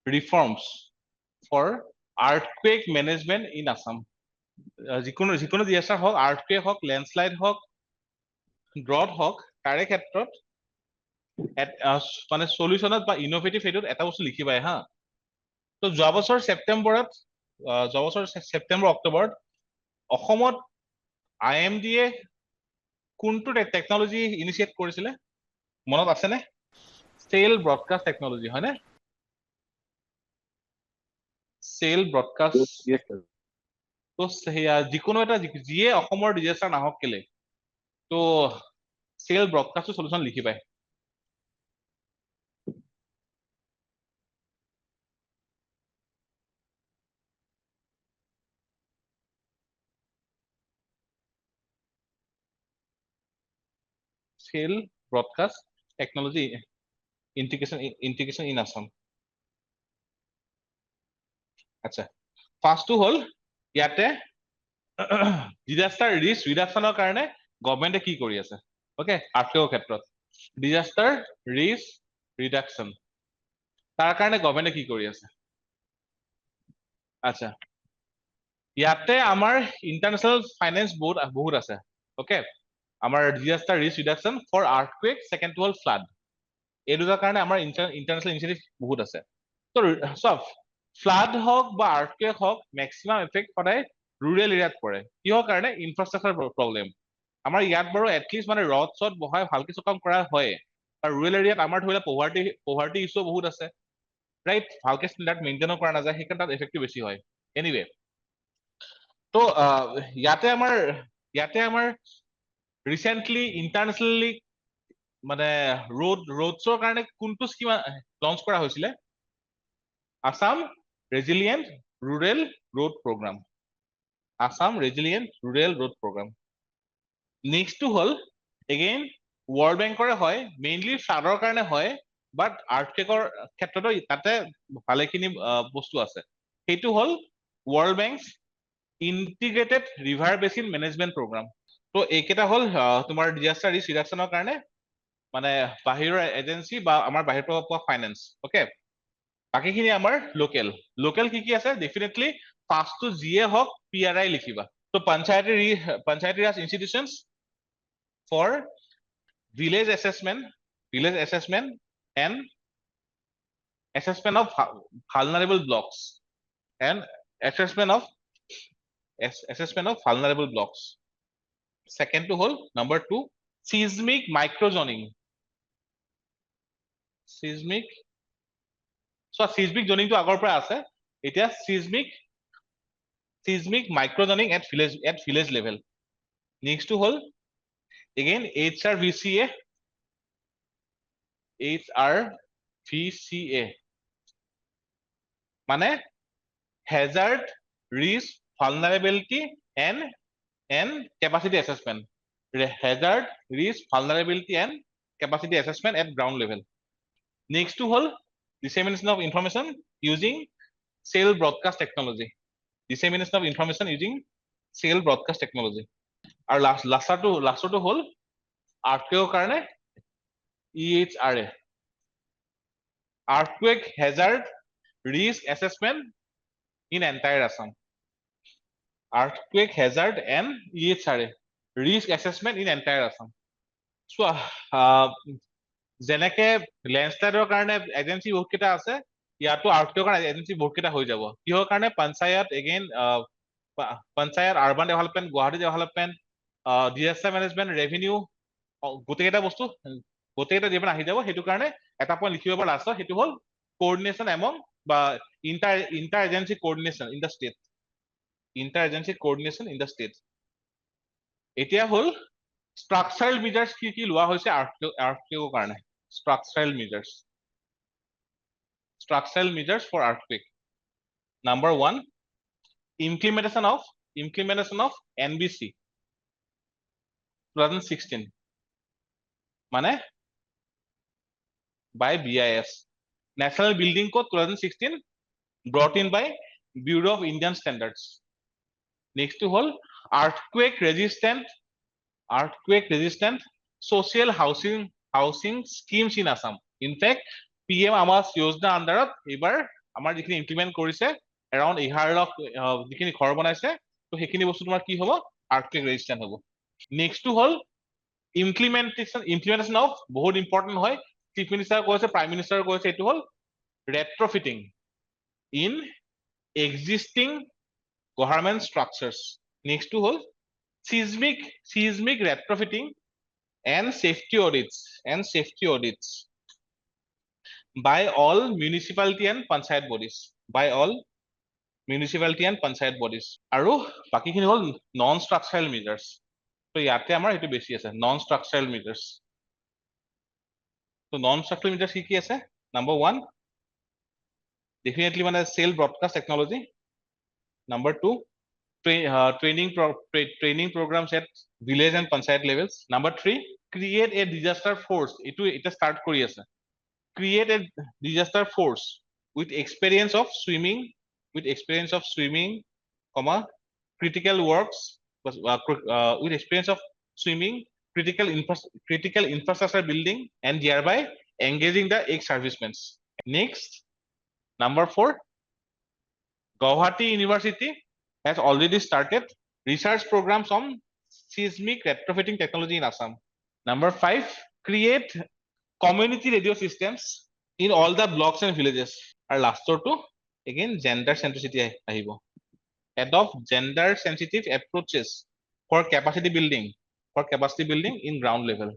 reforms for earthquake management in Assam. যিকোনো disaster হওক, earthquake হওক, landslide হওক, drought হওক, তাৰে ক্ষেত্ৰত মানে সলিউশনত বা ইনোভেটিভ হেতুত এটা বস্তু লিখিবাই হা। তো যোৱা বছৰ ছেপ্টেম্বৰ অক্টোবৰত অসমত IMD-য়ে কোনটো টেকনলজি ইনিচিয়েট কৰিছিলে মনত আছেনে? সেল ব্ৰডকাষ্ট টেকনলজি হয়নে? Cell broadcast. তো সেয়া যিকোনো এটা যিয়ে অসমৰ ডিজাস্টাৰ নাহক কেলে তো সেল ব্ৰডকাষ্ট সলিউশন লিখি পায়। Cell broadcast technology integration in Assam. আচ্ছা, ফাৰ্ষ্টটো হ'ল ইয়াতে ডিজাস্টাৰ ৰিস্ক ৰিডাকশ্যনৰ কাৰণে গভৰ্ণমেণ্টে কি কৰি আছে। ওকে, আৰ্থিকৰ ক্ষেত্ৰত ডিজাস্টাৰ ৰিস্ক ৰিডাকশ্যন তাৰ কাৰণে গভৰ্ণমেণ্টে কি কৰি আছে। আচ্ছা, ইয়াতে আমাৰ ইণ্টাৰনেশ্যনেল ফাইনেন্স বহুত আছে। ওকে, আমাৰ disaster risk reduction for earthquake, ছেকেণ্ডটো হ'ল ফ্লাড। এই দুটাৰ কাৰণে আমাৰ ইণ্টাৰনেশ্যনেল ইনিচিয়েটিভ বহুত আছে। তো চব ফ্লাড হওক বা আৰ্থকুৱেক হওক মেক্সিমাম এফেক্ট সদায় ৰুৰেল এৰিয়াত পৰে। কিহৰ কাৰণে? Infrastructure problem. আমাৰ ইয়াত বাৰু এটলিষ্ট মানে ৰড চড বহাই ভালকে কাম কৰা হয়, আৰু ৰুৰেল এৰিয়াত আমাৰ ধৰি লওক পভাৰ্টি ইছ্যু বহুত আছে, ৰাইট? ভালকে ষ্টেণ্ডাৰ্ড মেইনটেইনো কৰা নাযায়, সেইকাৰণে তাত এফেক্টটো বেছি হয়। এনিৱে, তো ইয়াতে আমাৰ ৰিচেণ্টলি ইণ্টাৰনেশ্যনেলি মানে ৰোডছৰ কাৰণে কোনটো স্কিম লঞ্চ কৰা হৈছিলে? Assam resilient rural road program. Assam resilient rural road program. নেক্সটটো হ'ল এগেইন ৱৰ্ল্ড বেংকৰে হয়, মেইনলি ফ্লাডৰ কাৰণে হয়, বাট আৰ্থকুৱেকৰ ক্ষেত্ৰতো তাতে ভালেখিনি বস্তু আছে। সেইটো হ'ল world bank integrated river basin management program. তো এইকেইটা হ'ল তোমাৰ ডিজাস্টাৰ ৰিস্ক ৰিডাকশ্যনৰ কাৰণে মানে বাহিৰৰ এজেঞ্চি বা আমাৰ বাহিৰৰ পৰা পোৱা ফাইনেন্স। ওকে, বাকীখিনি আমাৰ লোকেল কি আছে? ডেফিনেটলি ফাৰ্ষ্টটো যিয়ে হওক PRI লিখিবা। তো Panchayati Raj institutions for village assessment and assessment of vulnerable blocks and assessment of vulnerable blocks. Second to hold number 2 seismic microzoning. seismic zoning to আগৰ পৰা আছে, এতিয়া seismic microzoning at village level. Next to hold again HRVCA মানে hazard risk vulnerability and capacity assessment. Hazard risk vulnerability and capacity assessment at ground level. Next to hold dissemination of information using cell broadcast technology. Dissemination of information using cell broadcast technology. Our last to hold earthquake কাৰণে 𝐸HRA, earthquake hazard risk assessment in entire Assam. Earthquake hazard and 𝐸HRA risk assessment in entire Assam. So যেনেকে লেণ্ডশ্লাইডৰ কাৰণে agency বহুত কেইটা আছে, ইয়াতো আৰ্থকুৱেকৰ কাৰণে agency বহুত কেইটা হৈ যাব। কিহৰ কাৰণে? Panchayat, again panchayat, urban development, Guwahati development, disaster management, revenue, গোটেইকেইটা বস্তু গোটেইকেইটা যিমান আহি যাব। সেইটো কাৰণে এটা পইণ্ট লিখিব পৰা লাষ্টত, সেইটো হ'ল কোঅৰ্ডিনেশ্যন এমং বা inter agency coordination in the state. Inter agency coordination in the state. এতিয়া হ'ল স্ট্ৰাকচাৰেল মেজাৰ্ছ কি লোৱা হৈছে আৰ্থকুৱেকৰ কাৰণে। Structural measures for earthquake. Number 1, implementation of NBC 2016 মানে by BIS, National Building Code 2016 brought in by Bureau of Indian Standards. Next to whole earthquake resistant social housing schemes in Assam. In fact PM Awas Yojana under এবাৰ আমাৰ যিখিনি implement কৰিছে around 11 lakh যিখিনি ঘৰ বনাইছে তো সেইখিনি বস্তু তোমাৰ কি হ'ব আৰ্থকুৱেক ৰেজিষ্টেণ্ট হ'ব নেক্সটটো হ'ল ইমপ্লিমেণ্টেশ্যন অফ বহুত ইম্পৰ্টেণ্ট হয় চিফ মিনিষ্টাৰ কৈছে প্ৰাইম মিনিষ্টাৰ কৈছে এইটো হ'ল retrofitting in existing government structures next to whole seismic retrofitting and safety audits by all municipality and panchayat bodies আৰু বাকিখিনি হ'ল নন ষ্ট্ৰাকচাৰেল মেজাৰ্স তো ইয়াতে আমাৰ এইটো বেছি আছে নন ষ্ট্ৰাকচাৰেল মেজাৰ্স তো নন ষ্ট্ৰাকচাৰেল মেজাৰ্স কি আছে নাম্বাৰ 1 definitely মানে cell broadcast technology number 2 training programs at village and panchayat levels number 3 create a disaster force এটা start কৰি আছে create a disaster force with experience of swimming comma critical works with experience of swimming critical infrastructure building and thereby engaging the ex-servicemen next number 4 Guwahati University has already started research programs on seismic retrofitting technology in Assam. Number 5, create community radio systems in all the blocks and villages. And last two, again, gender centricity. Adopt gender sensitive approaches for capacity building in ground level.